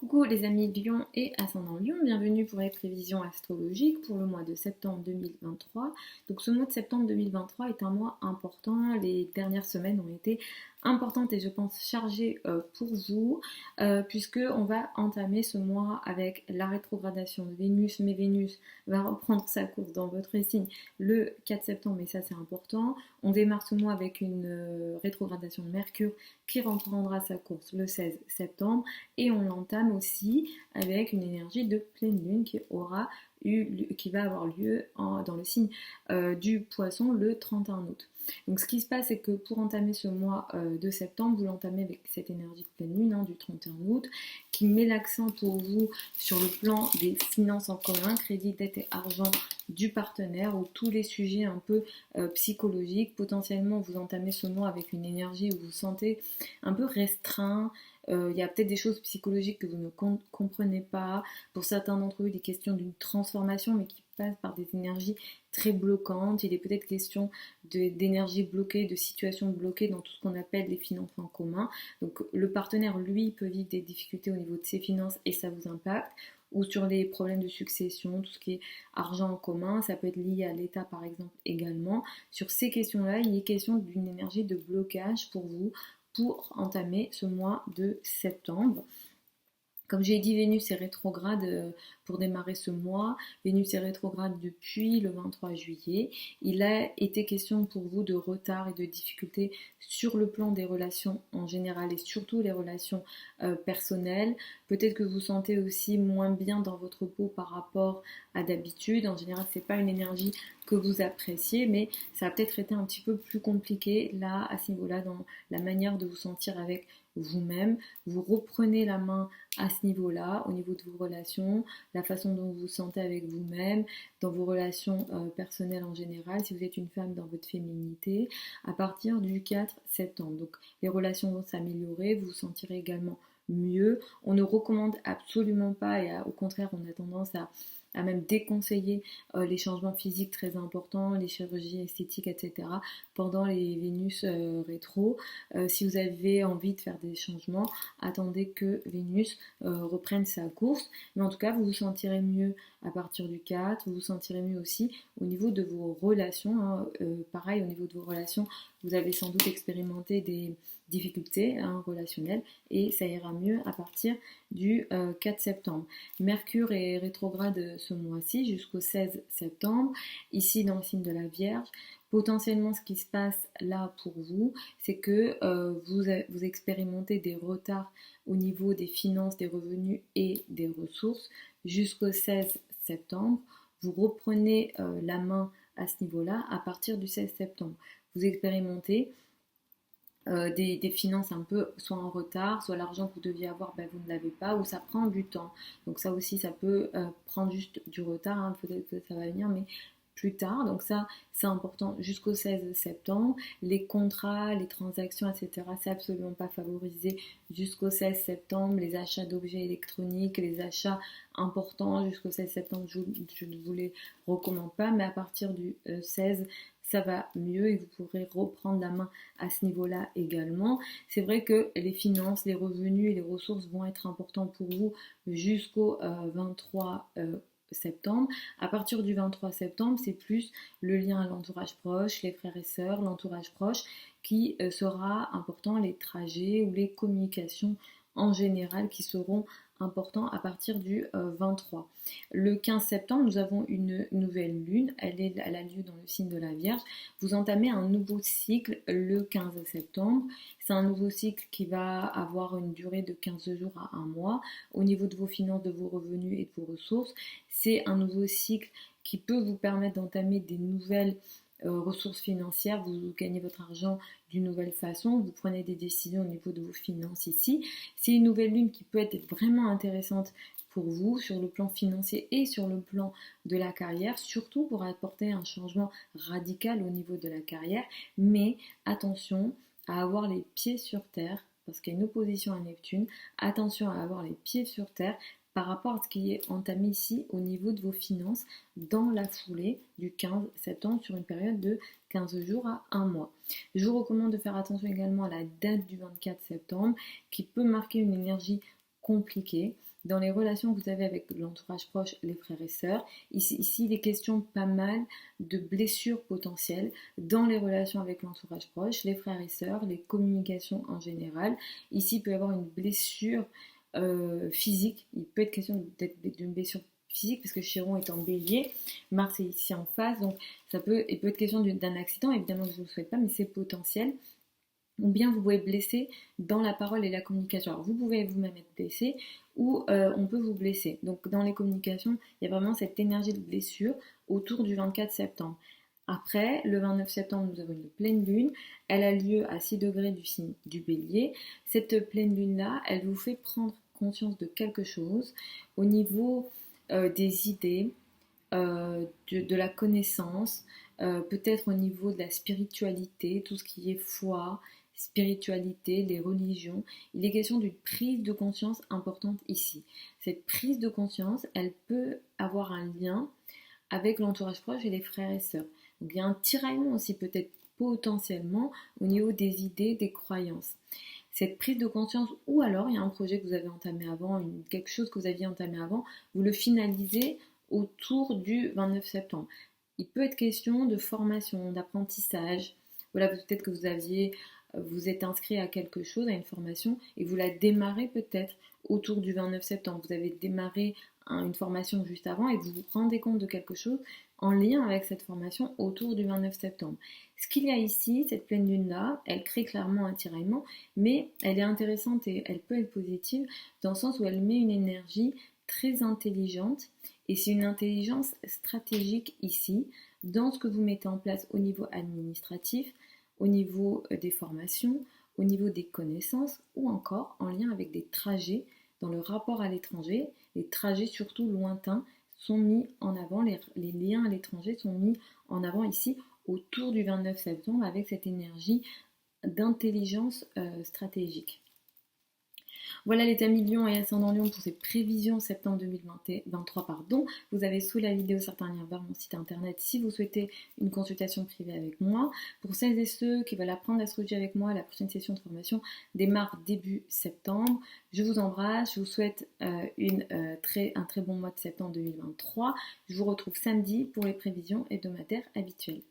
Coucou les amis Lion et ascendant Lion, bienvenue pour les prévisions astrologiques pour le mois de septembre 2023. Donc ce mois de septembre 2023 est un mois important, les dernières semaines ont été importantes et je pense chargées pour vous puisque on va entamer ce mois avec la rétrogradation de Vénus, mais Vénus va reprendre sa course dans votre signe le 4 septembre et ça c'est important. On démarre ce mois avec une rétrogradation de Mercure qui reprendra sa course le 16 septembre et on l'entame aussi avec une énergie de pleine lune qui va avoir lieu dans le signe du Poisson le 31 août. Donc ce qui se passe c'est que pour entamer ce mois de septembre, vous l'entamez avec cette énergie de pleine lune du 31 août qui met l'accent pour vous sur le plan des finances en commun, crédit, dette et argent du partenaire ou tous les sujets un peu psychologiques. Potentiellement vous entamez ce mois avec une énergie où vous vous sentez un peu restreint. Il y a peut-être des choses psychologiques que vous ne comprenez pas. Pour certains d'entre vous, des questions d'une transformation, mais qui passent par des énergies très bloquantes. Il est peut-être question d'énergie bloquée, de situations bloquées dans tout ce qu'on appelle les finances en commun. Donc le partenaire, lui, peut vivre des difficultés au niveau de ses finances et ça vous impacte. Ou sur les problèmes de succession, tout ce qui est argent en commun, ça peut être lié à l'État par exemple également. Sur ces questions-là, il est question d'une énergie de blocage pour vous pour entamer ce mois de septembre. Comme j'ai dit, Vénus est rétrograde pour démarrer ce mois. Vénus est rétrograde depuis le 23 juillet. Il a été question pour vous de retard et de difficultés sur le plan des relations en général et surtout les relations personnelles. Peut-être que vous sentez aussi moins bien dans votre peau par rapport à d'habitude. En général, c'est pas une énergie que vous appréciez, mais ça a peut-être été un petit peu plus compliqué là, à ce niveau-là, dans la manière de vous sentir avec vous-même. Vous reprenez la main à ce niveau-là, au niveau de vos relations, la façon dont vous vous sentez avec vous-même, dans vos relations personnelles en général, si vous êtes une femme dans votre féminité, à partir du 4 septembre. Donc les relations vont s'améliorer, vous vous sentirez également mieux. On ne recommande absolument pas et au contraire on a tendance à même déconseiller les changements physiques très importants, les chirurgies esthétiques, etc. pendant les Vénus rétro. Si vous avez envie de faire des changements, attendez que Vénus reprenne sa course. Mais en tout cas, vous vous sentirez mieux à partir du 4, vous vous sentirez mieux aussi au niveau de vos relations. Pareil, au niveau de vos relations, vous avez sans doute expérimenté des difficultés relationnelles et ça ira mieux à partir du 4 septembre. Mercure est rétrograde ce mois-ci jusqu'au 16 septembre, ici dans le signe de la Vierge. Potentiellement, ce qui se passe là pour vous, c'est que vous expérimentez des retards au niveau des finances, des revenus et des ressources jusqu'au 16 septembre. Vous reprenez la main à ce niveau-là à partir du 16 septembre. Vous expérimentez des finances un peu soit en retard, soit l'argent que vous deviez avoir, vous ne l'avez pas, ou ça prend du temps. Donc ça aussi, ça peut prendre juste du retard, peut-être que ça va venir, mais plus tard. Donc ça, c'est important jusqu'au 16 septembre. Les contrats, les transactions, etc., c'est absolument pas favorisé jusqu'au 16 septembre. Les achats d'objets électroniques, les achats importants jusqu'au 16 septembre, je ne vous les recommande pas, mais à partir du 16, ça va mieux et vous pourrez reprendre la main à ce niveau-là également. C'est vrai que les finances, les revenus et les ressources vont être importants pour vous jusqu'au 23 septembre. À partir du 23 septembre, c'est plus le lien à l'entourage proche, les frères et sœurs, l'entourage proche qui sera important, les trajets ou les communications en général qui seront importants à partir du 23. Le 15 septembre, nous avons une nouvelle lune, elle a lieu dans le signe de la Vierge. Vous entamez un nouveau cycle le 15 septembre. C'est un nouveau cycle qui va avoir une durée de 15 jours à un mois. Au niveau de vos finances, de vos revenus et de vos ressources, c'est un nouveau cycle qui peut vous permettre d'entamer des nouvelles ressources financières, vous gagnez votre argent d'une nouvelle façon, vous prenez des décisions au niveau de vos finances ici. C'est une nouvelle lune qui peut être vraiment intéressante pour vous sur le plan financier et sur le plan de la carrière, surtout pour apporter un changement radical au niveau de la carrière, mais attention à avoir les pieds sur terre, parce qu'il y a une opposition à Neptune, attention à avoir les pieds sur terre par rapport à ce qui est entamé ici au niveau de vos finances dans la foulée du 15 septembre sur une période de 15 jours à 1 mois. Je vous recommande de faire attention également à la date du 24 septembre qui peut marquer une énergie compliquée. dans les relations que vous avez avec l'entourage proche, les frères et sœurs. Ici, il est question pas mal de blessures potentielles dans les relations avec l'entourage proche, les frères et sœurs, les communications en général. Ici, il peut y avoir une blessure physique. Il peut être question d'une blessure physique parce que Chiron est en bélier, Mars est ici en face, donc il peut être question d'un accident, évidemment je ne vous le souhaite pas, mais c'est potentiel. Ou bien vous pouvez blesser dans la parole et la communication. Alors vous pouvez vous-même être blessé ou on peut vous blesser. Donc dans les communications, il y a vraiment cette énergie de blessure autour du 24 septembre. Après, le 29 septembre, nous avons une pleine lune. Elle a lieu à 6 degrés du signe du bélier. Cette pleine lune-là, elle vous fait prendre conscience de quelque chose au niveau des idées, de la connaissance, peut-être au niveau de la spiritualité, tout ce qui est foi, spiritualité, les religions. Il est question d'une prise de conscience importante ici. Cette prise de conscience, elle peut avoir un lien avec l'entourage proche et les frères et sœurs. Donc il y a un tiraillement aussi peut-être potentiellement au niveau des idées, des croyances. Cette prise de conscience, ou alors il y a un projet que vous avez entamé avant, quelque chose que vous aviez entamé avant, vous le finalisez autour du 29 septembre. Il peut être question de formation, d'apprentissage. Voilà, peut-être que vous êtes inscrit à quelque chose, à une formation, et vous la démarrez peut-être autour du 29 septembre. Vous avez démarré une formation juste avant et vous vous rendez compte de quelque chose en lien avec cette formation autour du 29 septembre. Ce qu'il y a ici, cette pleine lune-là, elle crée clairement un tiraillement, mais elle est intéressante et elle peut être positive dans le sens où elle met une énergie très intelligente et c'est une intelligence stratégique ici dans ce que vous mettez en place au niveau administratif, au niveau des formations, au niveau des connaissances ou encore en lien avec des trajets dans le rapport à l'étranger. Les trajets surtout lointains sont mis en avant, les liens à l'étranger sont mis en avant ici autour du 29 septembre avec cette énergie d'intelligence stratégique. Voilà les amis Lion et ascendant Lion pour ces prévisions septembre 2023. Vous avez sous la vidéo certains liens vers mon site internet si vous souhaitez une consultation privée avec moi. Pour celles et ceux qui veulent apprendre l'astrologie avec moi, la prochaine session de formation démarre début septembre. Je vous embrasse, je vous souhaite un très bon mois de septembre 2023. Je vous retrouve samedi pour les prévisions hebdomadaires habituelles.